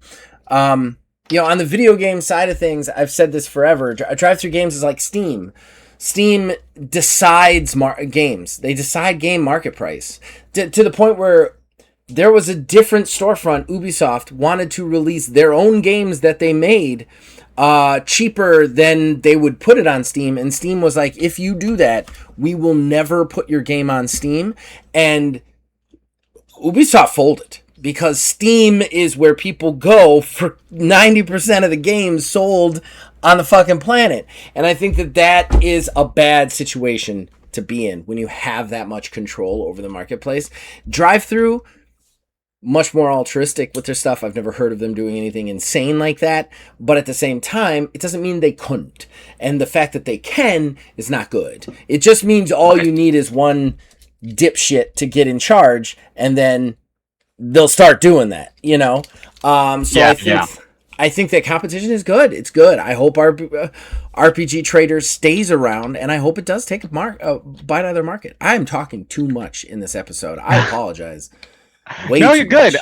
You know, on the video game side of things, I've said this forever. Drive-thru games is like Steam. Steam decides games. They decide game market price. To the point where there was a different storefront, Ubisoft, wanted to release their own games that they made cheaper than they would put it on Steam, and Steam was like, if you do that, we will never put your game on Steam. And Ubisoft folded because Steam is where people go for 90% of the games sold on the fucking planet. And I think that is a bad situation to be in when you have that much control over the marketplace. Drive-thru, much more altruistic with their stuff. I've never heard of them doing anything insane like that. But at the same time, it doesn't mean they couldn't. And the fact that they can is not good. It just means all you need is one dipshit to get in charge, and then they'll start doing that, you know? I think that competition is good. It's good. I hope our RPG Trader stays around, and I hope it does take a bite out of their market. I am talking too much in this episode. I apologize. No, you're good.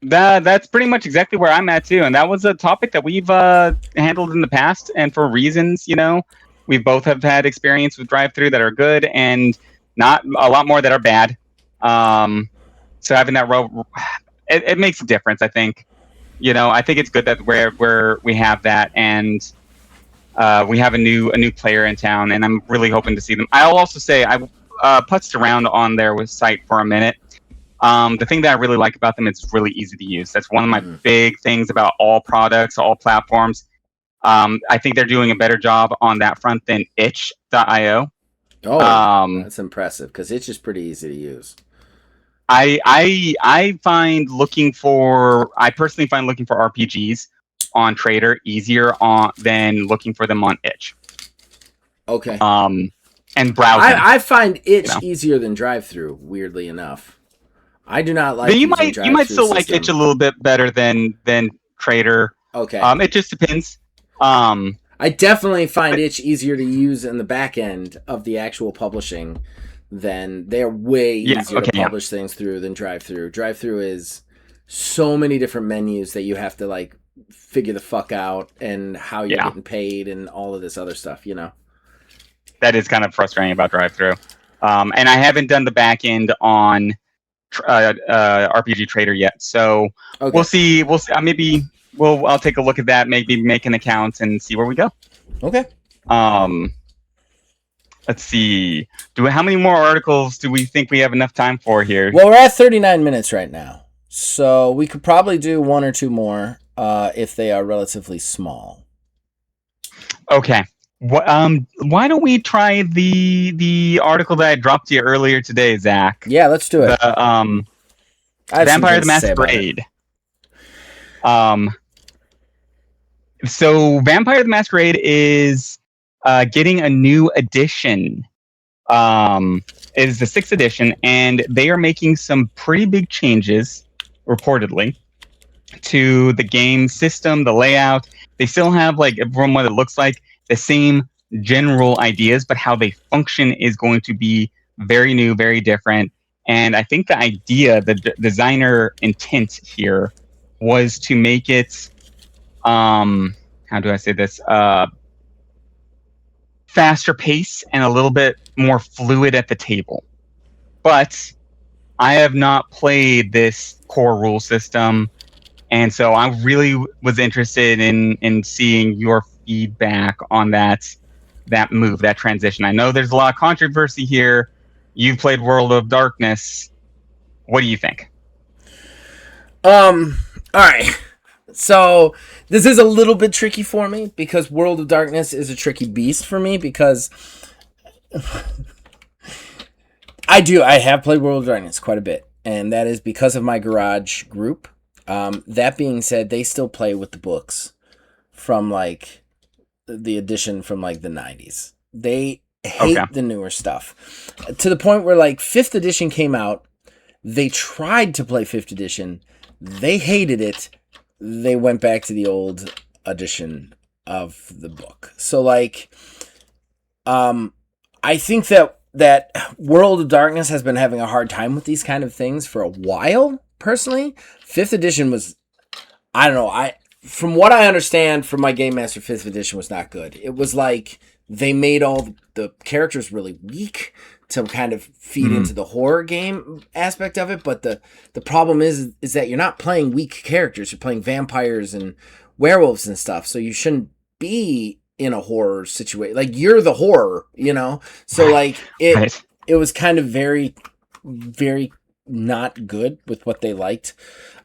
That's pretty much exactly where I'm at too, and that was a topic that we've handled in the past, and for reasons, you know, we both have had experience with drive-thru that are good, and not a lot more that are bad. So having that role, it makes a difference. I think, you know, I think it's good that we have that, and we have a new player in town, and I'm really hoping to see them. I'll also say I putzed around on their site for a minute. The thing that I really like about them is it's really easy to use. That's one of my big things about all products, all platforms. I think they're doing a better job on that front than itch.io. Oh, that's impressive, because itch is pretty easy to use. I personally find looking for RPGs on Trader easier than looking for them on itch. Okay. And browsing. I find itch easier than drive-thru, weirdly enough. I do not like. You might still like itch a little bit better than Trader. Okay. It just depends. I definitely find itch easier to use in the back end of the actual publishing than they're way easier to publish things through than drive-thru. Drive-thru is so many different menus that you have to like figure the fuck out, and how you're getting paid and all of this other stuff, you know. That is kind of frustrating about drive-thru. And I haven't done the back end on RPG Trader yet, so we'll see. Maybe I'll take a look at that. Maybe make an account and see where we go. Okay. let's see. How many more articles do we think we have enough time for here? Well, we're at 39 minutes right now, so we could probably do one or two more if they are relatively small. Okay. Why don't we try the article that I dropped you earlier today, Zach? Yeah, let's do it. The Vampire the Masquerade. So Vampire the Masquerade is getting a new edition. It is the 6th edition, and they are making some pretty big changes, reportedly, to the game system, the layout. They still have, like, from what it looks like, the same general ideas, but how they function is going to be very new, very different. And I think the idea, the designer intent here, was to make it, how do I say this? Faster pace and a little bit more fluid at the table. But I have not played this core rule system, and so I really was interested in seeing your feedback on that move, that transition. I know there's a lot of controversy here. You've played World of Darkness. What do you think? All right. So this is a little bit tricky for me because World of Darkness is a tricky beast for me because I have played World of Darkness quite a bit, and that is because of my garage group. That being said, they still play with the books from like the edition from like the 90s. They hate the newer stuff to the point where like 5th edition came out. They tried to play 5th edition. They hated it. They went back to the old edition of the book. So like, I think that World of Darkness has been having a hard time with these kind of things for a while. Personally, 5th edition was, I don't know, from what I understand from my Game Master, 5th edition was not good. It was like they made all the characters really weak to kind of feed into the horror game aspect of it. But the problem is that you're not playing weak characters. You're playing vampires and werewolves and stuff. So you shouldn't be in a horror situation. Like, you're the horror, you know? So like it was kind of very, very not good with what they liked.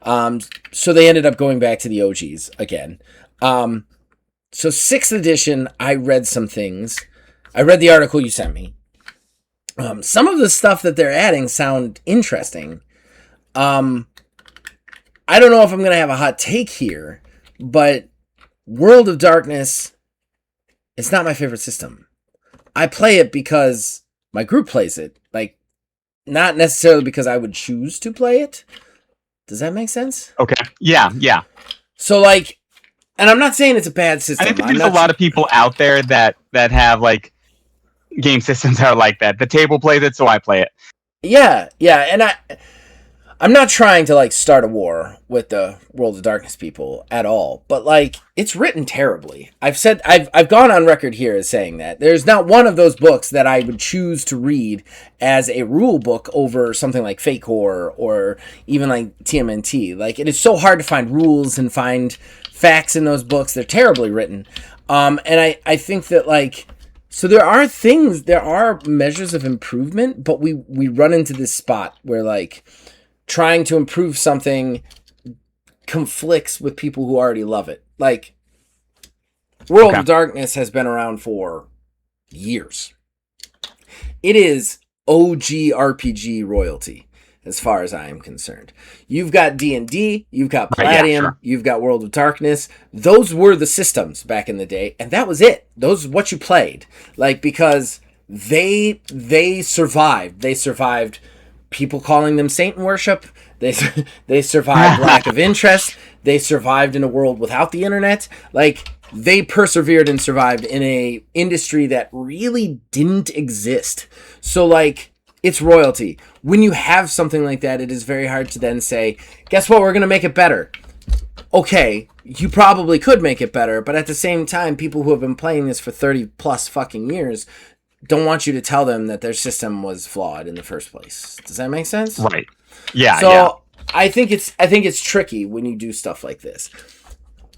So they ended up going back to the OGs again. So 6th edition, I read some things. I read the article you sent me. Some of the stuff that they're adding sound interesting. I don't know if I'm going to have a hot take here, but World of Darkness, it's not my favorite system. I play it because my group plays it. Like, not necessarily because I would choose to play it. Does that make sense? Okay. Yeah. So, like, and I'm not saying it's a bad system. I think there's a lot of people out there that have, like, game systems are like that. The table plays it, so I play it. Yeah, and I'm not trying to like start a war with the World of Darkness people at all, but like it's written terribly. I've gone on record here as saying that there's not one of those books that I would choose to read as a rule book over something like Fake Horror or even like TMNT. Like, it is so hard to find rules and find facts in those books. They're terribly written. And I think that like, so there are measures of improvement, but we run into this spot where like trying to improve something conflicts with people who already love it. Like, World of Darkness has been around for years. It is OG RPG royalty, as far as I am concerned. You've got D&D, you've got Palladium, you've got World of Darkness. Those were the systems back in the day, and that was it. Those are what you played. Like, because they survived. They survived people calling them Satan worship. They survived lack of interest. They survived in a world without the internet. Like, they persevered and survived in a industry that really didn't exist. So, like, it's royalty. When you have something like that, it is very hard to then say, guess what, we're going to make it better. Okay, you probably could make it better, but at the same time, people who have been playing this for 30 plus fucking years don't want you to tell them that their system was flawed in the first place. Does that make sense? Right. Yeah. So I think it's tricky when you do stuff like this.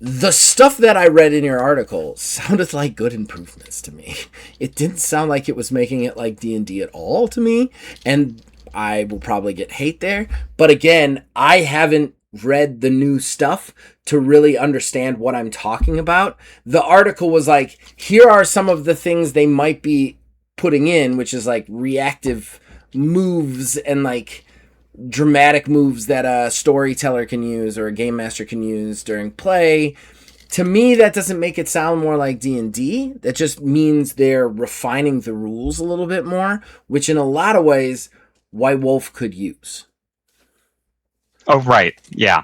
The stuff that I read in your article sounded like good improvements to me. It didn't sound like it was making it like D&D at all to me, and I will probably get hate there. But again, I haven't read the new stuff to really understand what I'm talking about. The article was like, here are some of the things they might be putting in, which is like reactive moves and like dramatic moves that a storyteller can use or a game master can use during play. To me, that doesn't make it sound more like D&D. That just means they're refining the rules a little bit more, which in a lot of ways White Wolf could use. Oh, right. Yeah.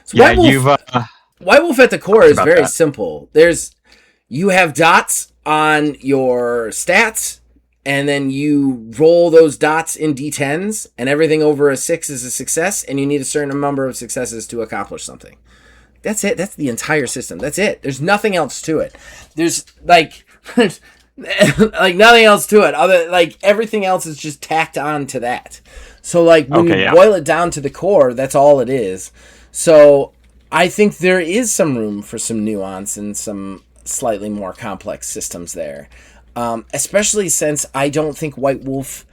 So Yeah, you've... White Wolf at the core is very simple. You have dots on your stats, and then you roll those dots in D10s, and everything over a 6 is a success, and you need a certain number of successes to accomplish something. That's it. That's the entire system. That's it. There's nothing else to it. There's like nothing else to it. Other everything else is just tacked on to that. So when you boil it down to the core, that's all it is. So I think there is some room for some nuance and some slightly more complex systems there. Especially since I don't think White Wolf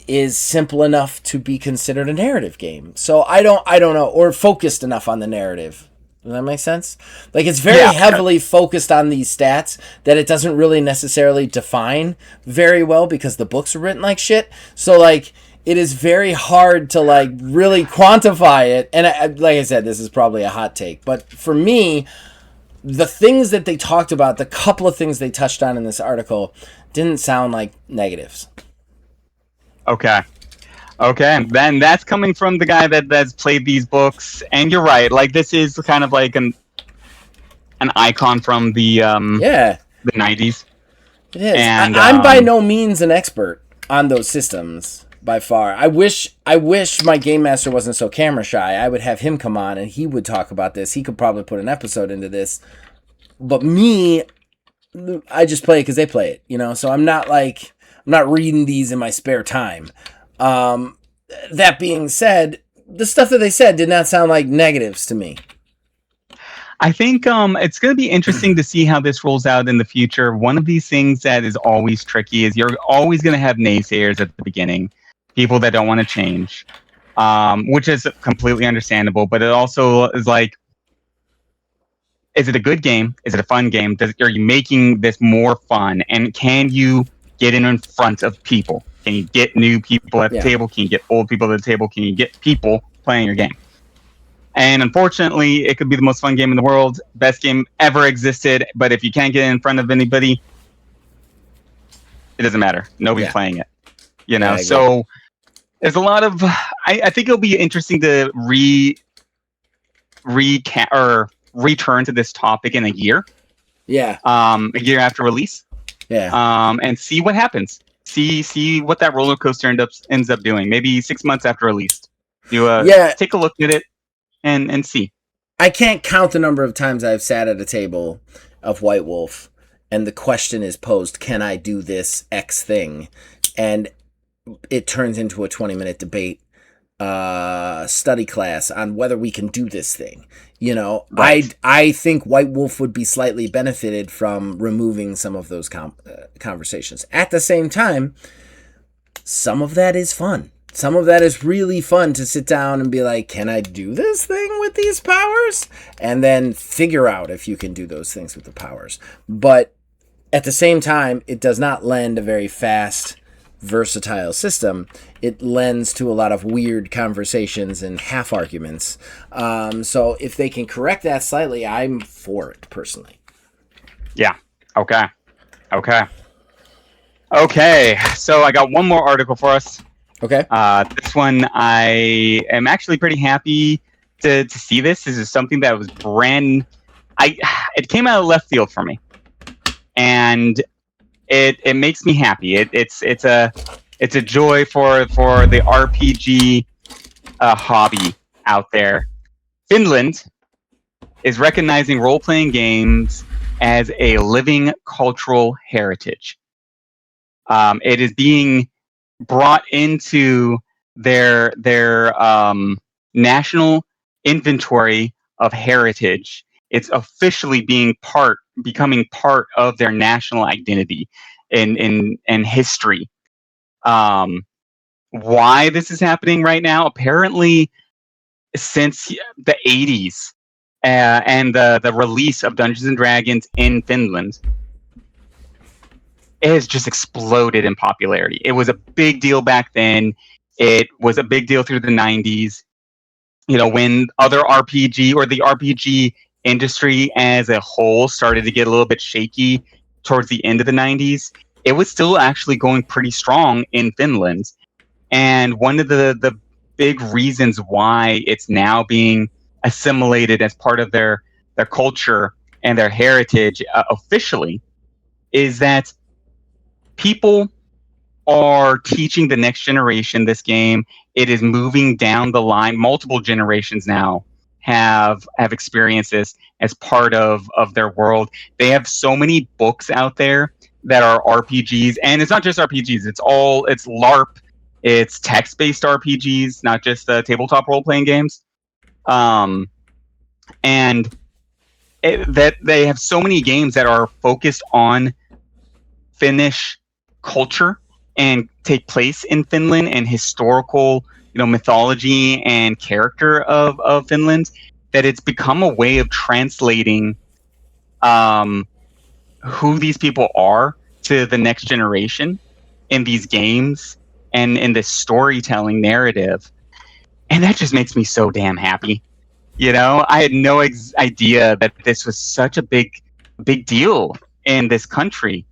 is simple enough to be considered a narrative game. So I don't know, or focused enough on the narrative. Does that make sense? It's very heavily focused on these stats that it doesn't really necessarily define very well because the books are written like shit. So it is very hard to really quantify it. And like I said, this is probably a hot take, but for me, the things that they talked about, the couple of things they touched on in this article, didn't sound like negatives. Okay. Then that's coming from the guy that's played these books, and you're right. This is kind of like an icon from the 90s. It is. And I'm by no means an expert on those systems by far. I wish my game master wasn't so camera shy. I would have him come on and he would talk about this. He could probably put an episode into this. But me, I just play it because they play it, So I'm not reading these in my spare time. That being said, the stuff that they said did not sound like negatives to me. I think it's going to be interesting to see how this rolls out in the future. One of these things that is always tricky is you're always going to have naysayers at the beginning, people that don't want to change, which is completely understandable. But it also is is it a good game? Is it a fun game? Are you making this more fun? And can you get in front of people? Can you get new people at the table? Can you get old people at the table? Can you get people playing your game? And unfortunately, it could be the most fun game in the world, best game ever existed. But if you can't get in front of anybody, it doesn't matter. Nobody's playing it. So there's a lot of. I think it'll be interesting to return to this topic in a year. Yeah. A year after release. Yeah. And see what happens. See what that roller coaster ends up doing. Maybe 6 months after release. You take a look at it and see. I can't count the number of times I've sat at a table of White Wolf and the question is posed, can I do this X thing? And it turns into a 20-minute debate study class on whether we can do this thing. Right. I think White Wolf would be slightly benefited from removing some of those conversations. At the same time, some of that is fun. Some of that is really fun to sit down and be like, can I do this thing with these powers? And then figure out if you can do those things with the powers. But at the same time, it does not lend a very fast, versatile system. It lends to a lot of weird conversations and half arguments. So if they can correct that slightly, I'm for it personally. Yeah. Okay. So I got one more article for us. Okay. This one, I am actually pretty happy to see this. This is something that was it came out of left field for me, and it makes me happy. It's a joy for the RPG hobby out there. Finland is recognizing role-playing games as a living cultural heritage. It is being brought into their national inventory of heritage It's officially becoming part of their national identity in history. Why this is happening right now? Apparently, since the 80s and the release of Dungeons and Dragons in Finland, it has just exploded in popularity. It was a big deal back then. It was a big deal through the 90s. You know, when other RPG or the RPG industry as a whole started to get a little bit shaky towards the end of the 90s, it was still actually going pretty strong in Finland. And one of the big reasons why it's now being assimilated as part of their culture and their heritage officially is that people are teaching the next generation this game. It is moving down the line. Multiple generations now have experienced this as part of their world. They have so many books out there that are RPGs, and it's not just RPGs. It's LARP. It's text-based RPGs, not just tabletop role-playing games. And that they have so many games that are focused on Finnish culture and take place in Finland and historical, mythology and character of Finland, that it's become a way of translating who these people are to the next generation in these games and in this storytelling narrative. And that just makes me so damn happy. I had no idea that this was such a big deal in this country,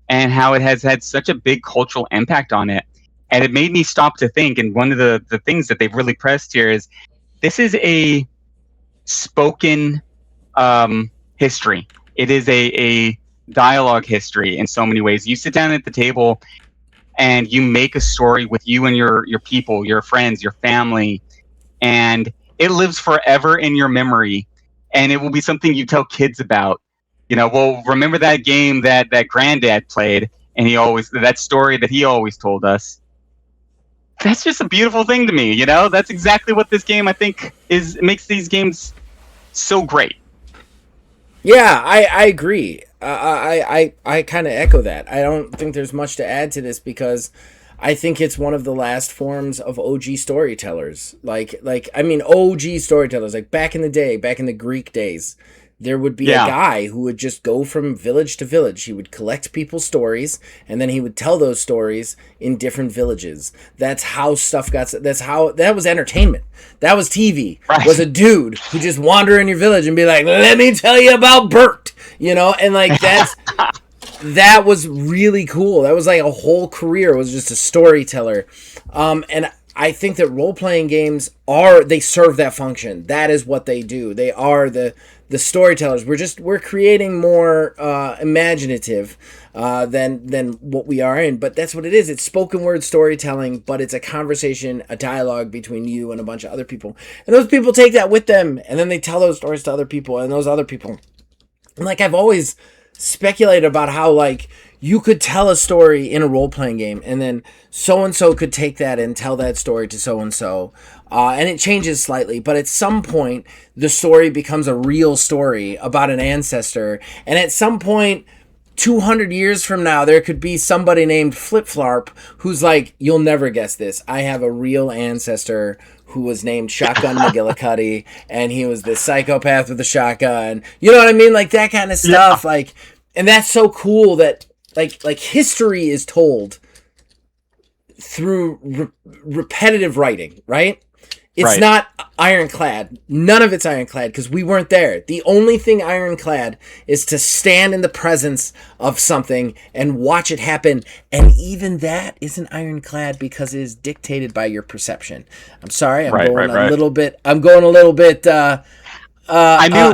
and how it has had such a big cultural impact on it. And it made me stop to think, and one of the things that they've really pressed here is this is a spoken history. It is a dialogue history in so many ways. You sit down at the table and you make a story with you and your people, your friends, your family, and it lives forever in your memory, and it will be something you tell kids about. Well, remember that game that granddad played, and that story that he always told us. That's just a beautiful thing to me. That's exactly what this game, I think, makes these games so great. Yeah, I agree. I kind of echo that. I don't think there's much to add to this, because I think it's one of the last forms of OG storytellers. OG storytellers, like back in the day, back in the Greek days. There would be a guy who would just go from village to village. He would collect people's stories, and then he would tell those stories in different villages. That's how stuff got. That was entertainment. That was TV. Right. Was a dude who just wander in your village and be like, "Let me tell you about Bert," and that was really cool. That was like a whole career. It was just a storyteller, and I think that role-playing games they serve that function. That is what they do. They are the storytellers. We're creating more imaginative than what we are in, but that's what it is. It's spoken word storytelling, but it's a conversation, a dialogue between you and a bunch of other people. And those people take that with them, and then they tell those stories to other people, and those other people. And I've always speculated about how you could tell a story in a role-playing game, and then so-and-so could take that and tell that story to so-and-so. And it changes slightly, but at some point, the story becomes a real story about an ancestor. And at some point, 200 years from now, there could be somebody named Flip Flarp who's like, you'll never guess this. I have a real ancestor who was named Shotgun McGillicuddy, and he was this psychopath with a shotgun. You know what I mean? That kind of stuff. Yeah. And that's so cool that history is told through repetitive writing, right? It's not ironclad. None of it's ironclad, because we weren't there. The only thing ironclad is to stand in the presence of something and watch it happen. And even that isn't ironclad, because it is dictated by your perception. I'm sorry, I'm going a little bit I knew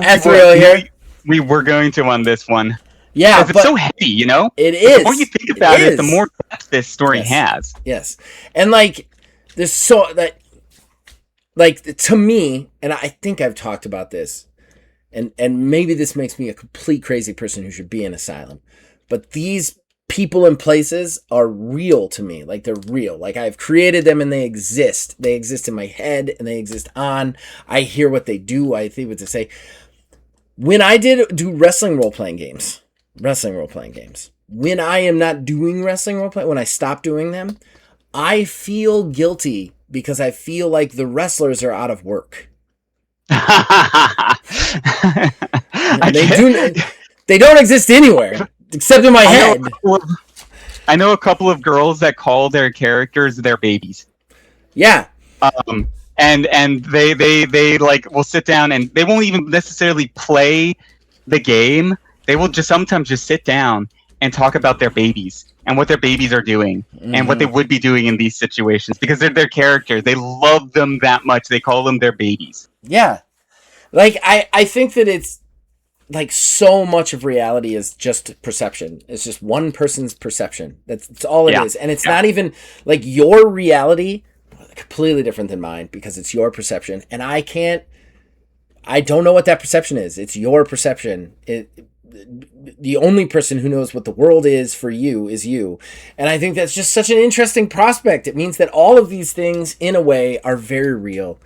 ethereal here. We were going to on this one. Yeah, but it's so heavy, It is. The more you think about it, the more depth this story has. Yes. And there's so that to me, and I think I've talked about this, and maybe this makes me a complete crazy person who should be in asylum, but these people and places are real to me. They're real. I've created them, and they exist. They exist in my head, and they exist I hear what they do. I think what they say. When I do wrestling role-playing games, when I am not doing wrestling role-play, when I stop doing them, I feel guilty because I feel like the wrestlers are out of work. They don't exist anywhere except in my head. I know a couple of girls that call their characters their babies. Yeah. And they like will sit down and they won't even necessarily play the game. They will just sometimes just sit down and talk about their babies and what their babies are doing and what they would be doing in these situations because they're their characters. They love them that much. They call them their babies. Yeah. Like I think that it's like so much of reality is just perception. It's just one person's perception. That's all it is. And it's not even like your reality completely different than mine because it's your perception and I don't know what that perception is. It's your perception. The only person who knows what the world is for you is you. And I think that's just such an interesting prospect. It means that all of these things in a way are very real,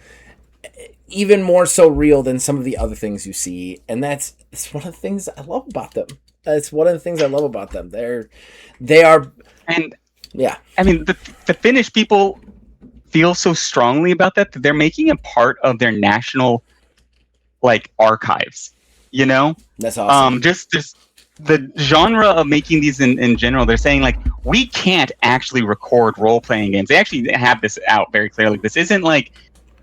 even more so real than some of the other things you see. And it's one of the things I love about them. They are, and yeah. I mean, the Finnish people feel so strongly about that they're making it part of their national like archives, you know. That's awesome. Just the genre of making these in general, they're saying like we can't actually record role-playing games. They actually have this out very clearly. This isn't like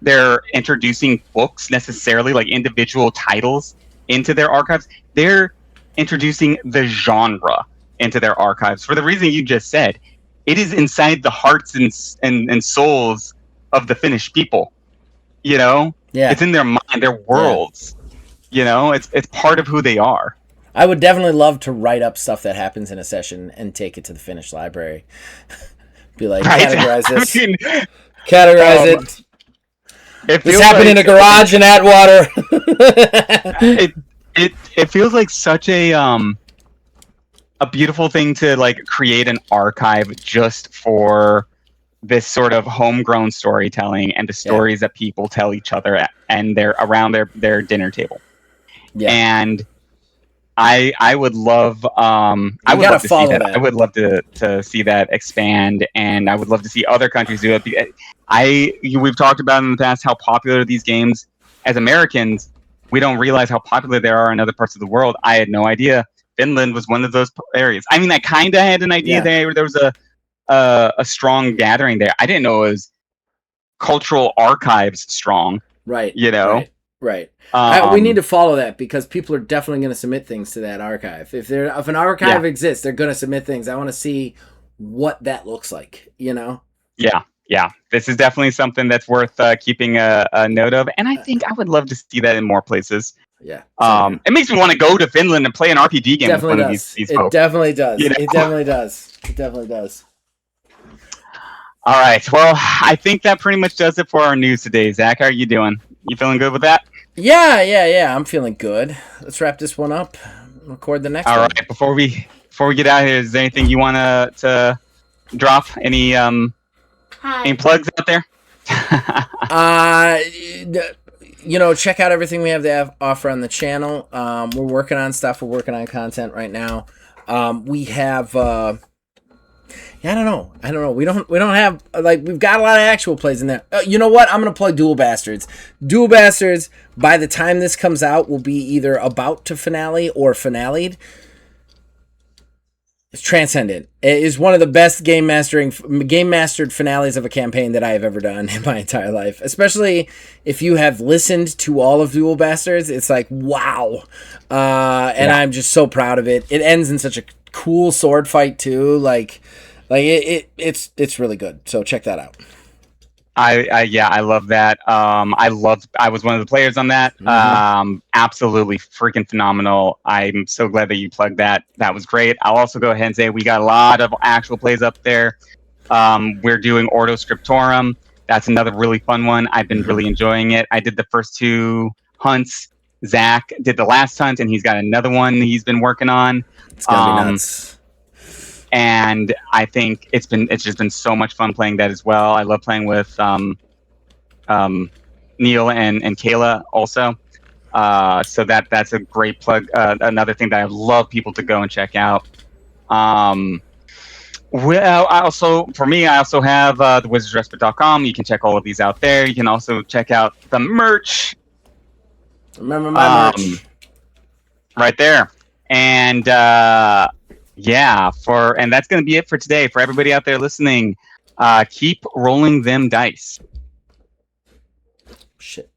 they're introducing books necessarily, like individual titles into their archives. They're introducing the genre into their archives for the reason you just said. It is inside the hearts and souls of the Finnish people, you know? Yeah. It's in their mind, their worlds, you know? It's part of who they are. I would definitely love to write up stuff that happens in a session and take it to the Finnish library. Be like, categorize this. I mean, categorize it. This happened in a garage in Atwater. It feels like such a beautiful thing to like create an archive just for this sort of homegrown storytelling and the stories that people tell each other and they're around their dinner table. Yeah. And I would love I would love to see that. I would love to see that expand, and I would love to see other countries do it. We've talked about in the past how popular these games as Americans, we don't realize how popular they are in other parts of the world. I had no idea Finland was one of those areas. I mean, I kind of had an idea there was a strong gathering there. I didn't know it was cultural archives strong. Right. You know? Right. We need to follow that because people are definitely going to submit things to that archive. If an archive exists, they're going to submit things. I want to see what that looks like, you know? Yeah. Yeah. This is definitely something that's worth keeping a note of. And I think I would love to see that in more places. Yeah. It makes me want to go to Finland and play an RPG game with one of these folks. It definitely does. You know? It definitely does. It definitely does. All right. Well, I think that pretty much does it for our news today. Zach, how are you doing? You feeling good with that? Yeah. I'm feeling good. Let's wrap this one up. Record the next one. All right. Before we get out of here, is there anything you want to drop? Any plugs out there? Check out everything we have to offer on the channel. We're working on stuff. We're working on content right now. We have I don't know. We don't have we've got a lot of actual plays in there. You know what? I'm gonna plug Dual Bastards. Dual Bastards, by the time this comes out, will be either about to finale or finale'd. It's transcendent. It is one of the best game mastered finales of a campaign that I have ever done in my entire life. Especially if you have listened to all of Dual Bastards, it's like wow. And I'm just so proud of it. It ends in such a cool sword fight too. It's really good. So check that out. I love that. I was one of the players on that. Mm-hmm. Absolutely freaking phenomenal. I'm so glad that you plugged that. That was great. I'll also go ahead and say we got a lot of actual plays up there. We're doing Ordo Scriptorum. That's another really fun one. I've been really enjoying it. I did the first 2 hunts. Zach did the last hunt, and he's got another one he's been working on. It's gonna be nuts. And I think it's just been so much fun playing that as well. I love playing with Neil and Kayla also. So that's a great plug. Another thing that I love people to go and check out. Well, I also have the wizardsrespite.com. You can check all of these out there. You can also check out the merch. Remember my merch. Right there. And and that's going to be it for today. For everybody out there listening, keep rolling them dice. Shit.